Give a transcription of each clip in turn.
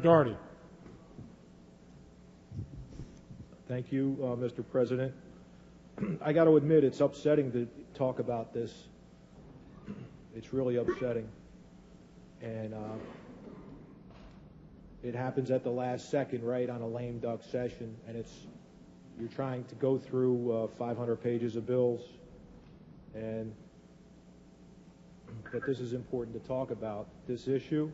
Doherty. Thank you, Mr. President. I got to admit, it's upsetting to talk about this. It's really upsetting. And it happens at the last second, right, on a lame duck session, and you're trying to go through 500 pages of bills, but this is important to talk about, this issue.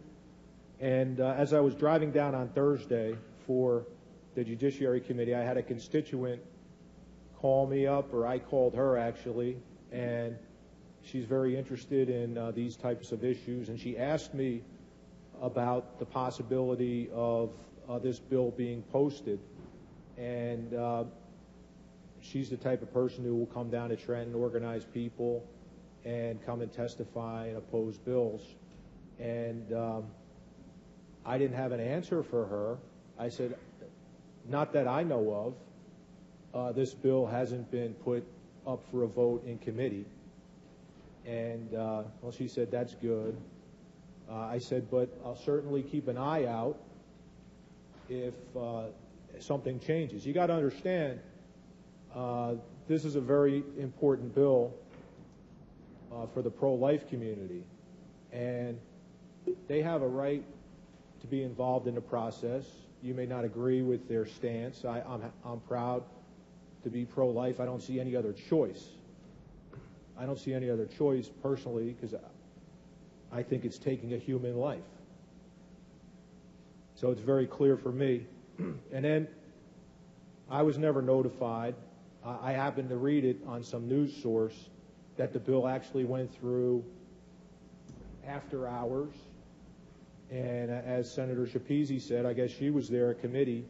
And as I was driving down on Thursday for the Judiciary Committee, I had a constituent call me up, or I called her actually, and she's very interested in these types of issues, and she asked me about the possibility of this bill being posted. And she's the type of person who will come down to Trenton, organize people, and come and testify and oppose bills. And I didn't have an answer for her. I said, not that I know of. This bill hasn't been put up for a vote in committee. And, well, she said, that's good. I said, but I'll certainly keep an eye out if something changes. You got to understand, this is a very important bill for the pro-life community. And they have a right to be involved in the process. You may not agree with their stance. I'm proud to be pro-life. I don't see any other choice. I don't see any other choice personally, because I think it's taking a human life. So it's very clear for me. And then I was never notified. I happened to read it on some news source that the bill actually went through after hours. And as Senator Shapizi said, I guess she was there at committee,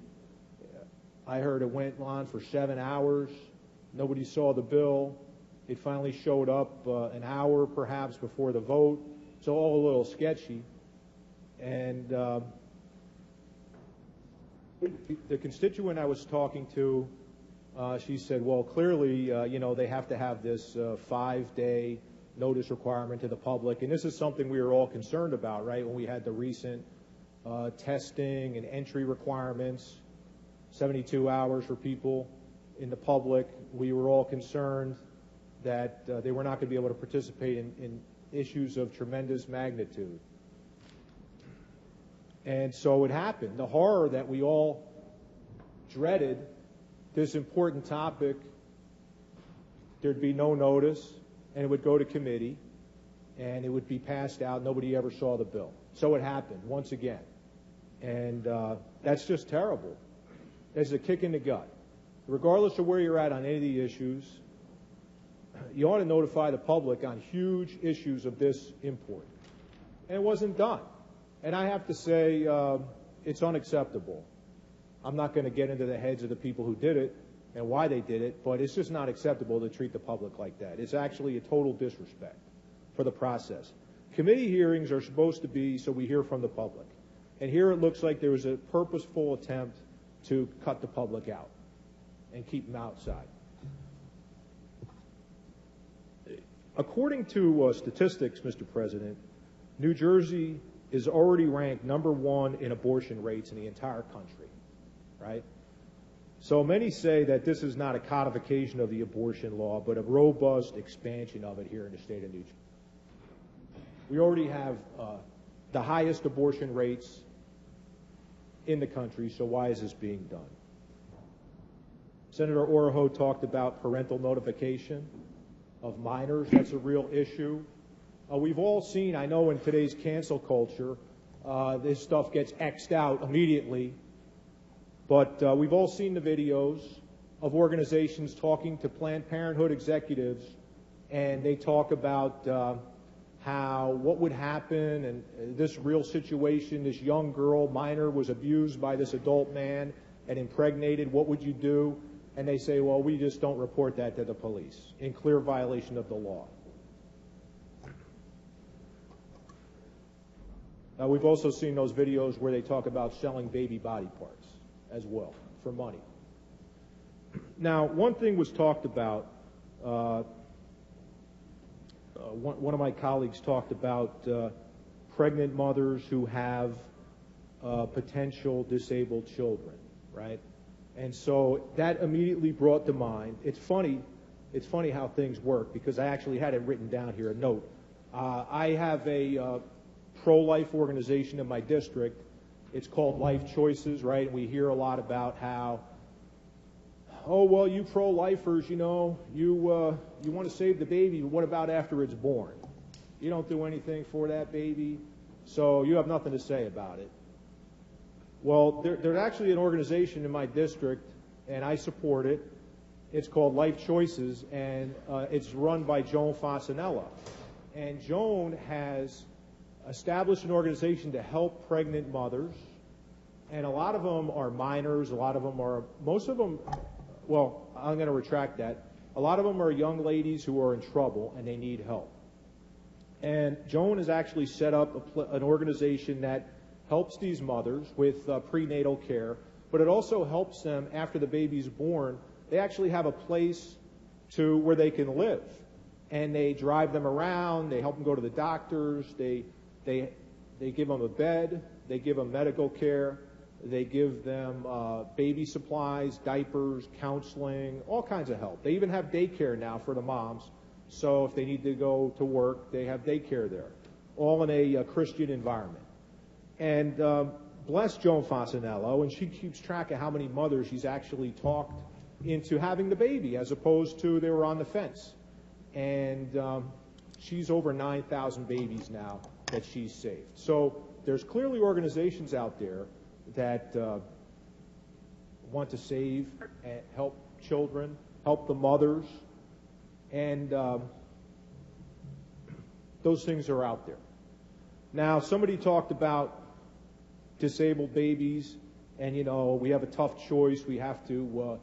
I heard it went on for 7 hours. Nobody saw the bill. It finally showed up an hour perhaps before the vote. So all a little sketchy. And the constituent I was talking to, she said, well, clearly, they have to have this 5-day notice requirement to the public. And this is something we were all concerned about, right, when we had the recent testing and entry requirements, 72 hours for people in the public. We were all concerned that they were not going to be able to participate in issues of tremendous magnitude. And so it happened. The horror that we all dreaded, this important topic, there'd be no notice, and it would go to committee, and it would be passed out. Nobody ever saw the bill. So it happened once again. And that's just terrible. It's a kick in the gut. Regardless of where you're at on any of the issues, you ought to notify the public on huge issues of this import. And it wasn't done. And I have to say, it's unacceptable. I'm not going to get into the heads of the people who did it and why they did it, but it's just not acceptable to treat the public like that. It's actually a total disrespect for the process. Committee hearings are supposed to be so we hear from the public. And here it looks like there was a purposeful attempt to cut the public out and keep them outside. According to statistics, Mr. President, New Jersey is already ranked #1 in abortion rates in the entire country, right? So many say that this is not a codification of the abortion law, but a robust expansion of it here in the state of New Jersey. We already have the highest abortion rates in the country, so why is this being done? Senator Oroho talked about parental notification of minors. That's a real issue. We've all seen, I know in today's cancel culture, this stuff gets X'd out immediately, but we've all seen the videos of organizations talking to Planned Parenthood executives, and they talk about what would happen, and this real situation, this young girl, minor, was abused by this adult man and impregnated. What would you do? And they say, well, we just don't report that to the police, in clear violation of the law. We've also seen those videos where they talk about selling baby body parts as well for money. Now, one thing was talked about, one of my colleagues talked about pregnant mothers who have potential disabled children, right? And so that immediately brought to mind. It's funny how things work, because I actually had it written down here, a note. I have a pro-life organization in my district. It's called Life Choices, right? And we hear a lot about how, oh, well, you pro-lifers, you want to save the baby, but what about after it's born? You don't do anything for that baby, so you have nothing to say about it. Well, there's actually an organization in my district, and I support it. It's called Life Choices, and it's run by Joan Fasanella. And Joan has established an organization to help pregnant mothers, and a lot of them are minors, most of them, well, I'm going to retract that. A lot of them are young ladies who are in trouble and they need help. And Joan has actually set up an organization that helps these mothers with prenatal care, but it also helps them after the baby's born. They actually have a place where they can live, and they drive them around. They help them go to the doctors. They give them a bed. They give them medical care. They give them baby supplies, diapers, counseling, all kinds of help. They even have daycare now for the moms. So if they need to go to work, they have daycare there, all in a Christian environment. And bless Joan Fasanello, and she keeps track of how many mothers she's actually talked into having the baby, as opposed to they were on the fence. And she's over 9,000 babies now that she's saved. So there's clearly organizations out there that want to save and help children, help the mothers, and those things are out there. Now, somebody talked about disabled babies, and we have a tough choice. We have to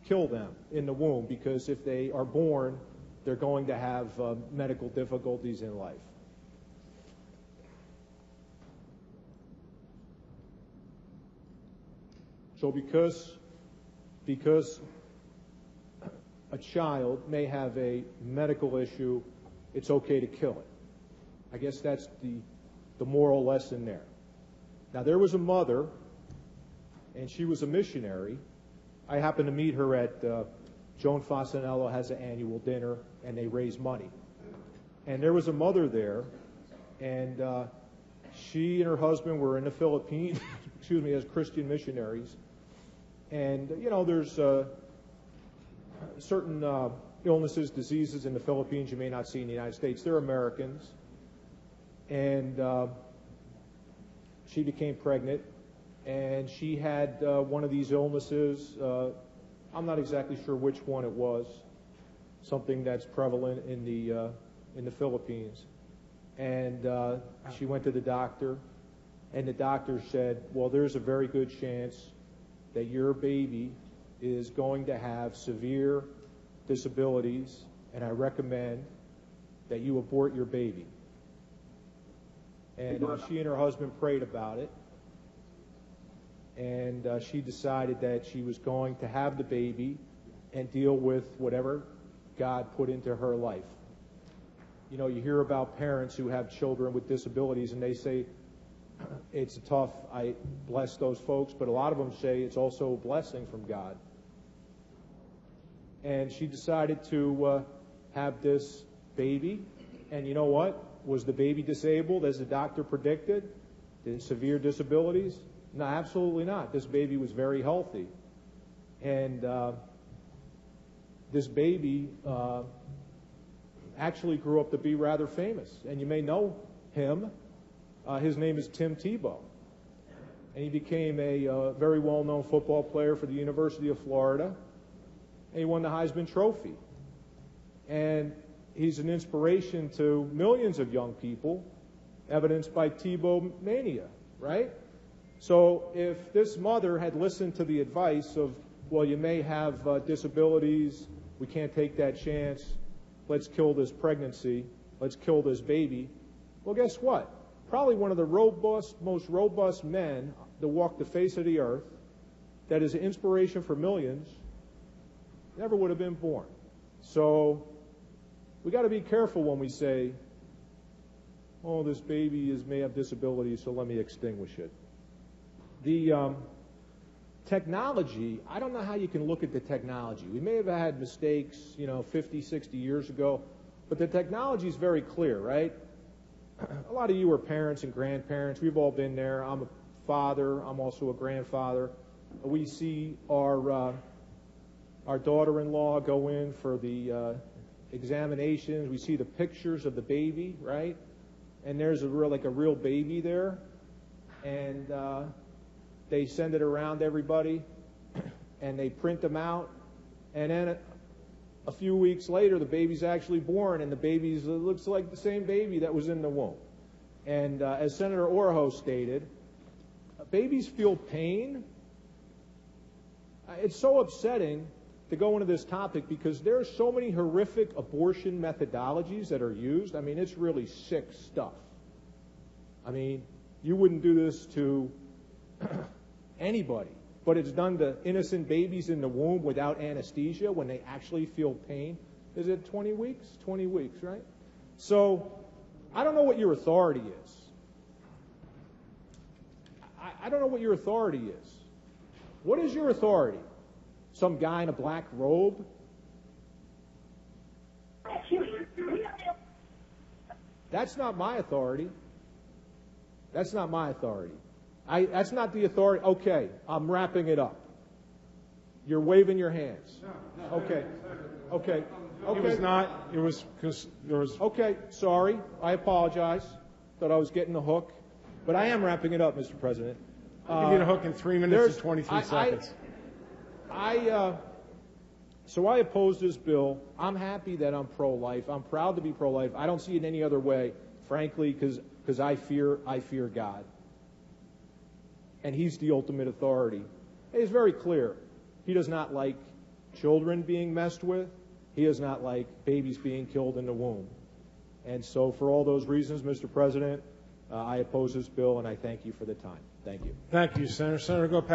kill them in the womb, because if they are born, they're going to have medical difficulties in life. So because a child may have a medical issue, it's okay to kill it. I guess that's the moral lesson there. Now, there was a mother, and she was a missionary. I happened to meet her at Joan Fasanello has an annual dinner, and they raise money. And there was a mother there, and she and her husband were in the Philippines, as Christian missionaries. And, there's certain illnesses, diseases in the Philippines you may not see in the United States. They're Americans. And she became pregnant, and she had one of these illnesses. I'm not exactly sure which one it was, something that's prevalent in the Philippines. And she went to the doctor, and the doctor said, well, there's a very good chance that your baby is going to have severe disabilities, and I recommend that you abort your baby. And she and her husband prayed about it, and she decided that she was going to have the baby and deal with whatever God put into her life. You hear about parents who have children with disabilities, and they say, it's tough, I bless those folks, but a lot of them say it's also a blessing from God. And she decided to have this baby, and you know what? Was the baby disabled as the doctor predicted? Did severe disabilities? No, absolutely not. This baby was very healthy. And this baby actually grew up to be rather famous. And you may know him. His name is Tim Tebow. And he became a very well-known football player for the University of Florida. And he won the Heisman Trophy. And he's an inspiration to millions of young people, evidenced by Tebow mania, right? So if this mother had listened to the advice of, well, you may have disabilities, we can't take that chance, let's kill this pregnancy, let's kill this baby, well, guess what? Probably one of the most robust men to walk the face of the earth, that is an inspiration for millions, never would have been born. So we got to be careful when we say, oh, this baby may have disabilities, so let me extinguish it. The technology, I don't know how you can look at the technology. We may have had mistakes, 50, 60 years ago, but the technology is very clear, right? A lot of you are parents and grandparents. We've all been there. I'm a father. I'm also a grandfather. We see our daughter-in-law go in for the examinations. We see the pictures of the baby, right? And there's a real baby there, and they send it around everybody, and they print them out, and then a few weeks later, the baby's actually born, and the baby looks like the same baby that was in the womb. And as Senator Doherty stated, babies feel pain. It's so upsetting to go into this topic because there are so many horrific abortion methodologies that are used. I mean, it's really sick stuff. I mean, you wouldn't do this to anybody, but it's done to innocent babies in the womb without anesthesia when they actually feel pain. Is it 20 weeks? 20 weeks, right? So I don't know what your authority is. I don't know what your authority is. What is your authority? Some guy in a black robe? That's not my authority. That's not my authority. That's not the authority. Okay, I'm wrapping it up. You're waving your hands. Okay. It was not. It was because there was. Okay, sorry. I apologize. Thought I was getting the hook. But I am wrapping it up, Mr. President. I'll give you the hook in 3 minutes and 23 seconds. So I oppose this bill. I'm happy that I'm pro-life. I'm proud to be pro-life. I don't see it any other way, frankly, because I fear God. And He's the ultimate authority. It's very clear. He does not like children being messed with. He does not like babies being killed in the womb. And so for all those reasons, Mr. President, I oppose this bill, and I thank you for the time. Thank you. Thank you, Senator. Senator, go past.